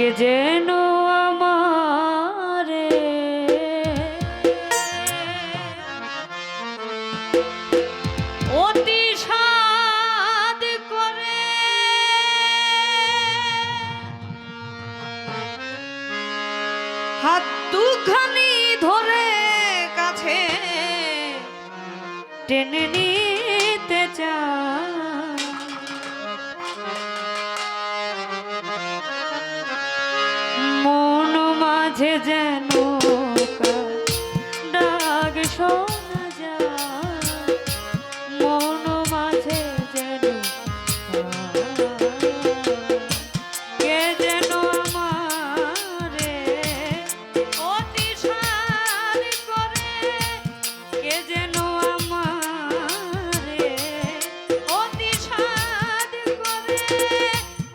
কে যেন আমারে অতি সাধ করে হাত দুখানি ধরে কাছে টেনে নিতে চায় মন মাঝে যেন ডাক শোনা যায় মন মাঝে যেন কে যেন আমারে অতি সাধ করে কে যেন আমারে অতি সাধ করে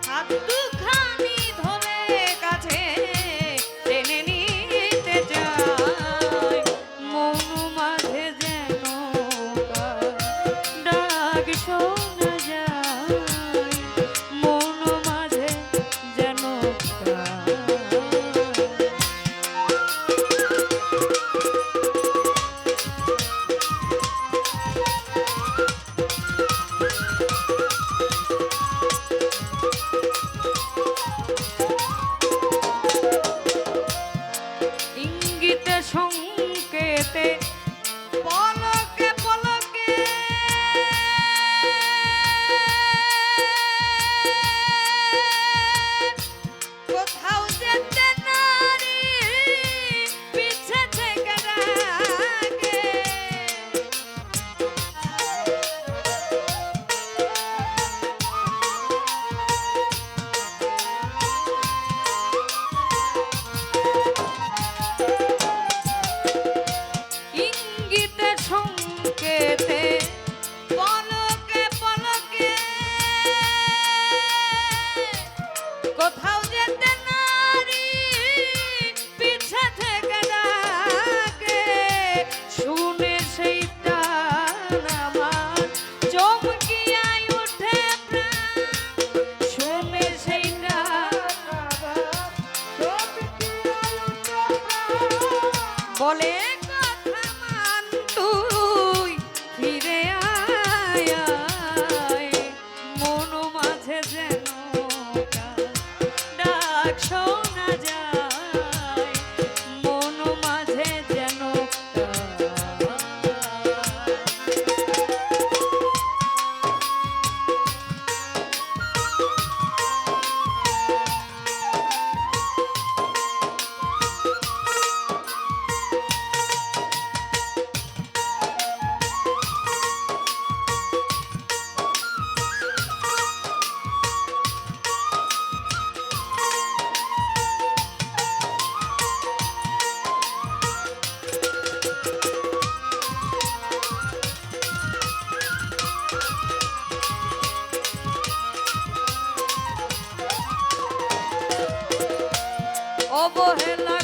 হাত দুখানি ধরে কাছে টেনে নিতে চায় মন মাঝে যেন ডাক শোনা যায় মন মাঝে যেন ইঙ্গিতে সংকেতে পলকে পলকে কোথাও যেতে নারী পিছে থেকে ডাকে ইঙ্গিতে সংকেতে পলকে পলকে কোথাও যেতে নারী পিছে থেকে ডাকে শুনে সেই টান আমার চমকিয়ায় ওঠে প্রাণ শুনে সেই টান আমার চমকিয়ায় ওঠে প্রাণ বলে কথা মান তুই ফিরে আয় আয় মন মাঝে যেন ডাক শোনা যায় মন মাঝে যেন অবহেলা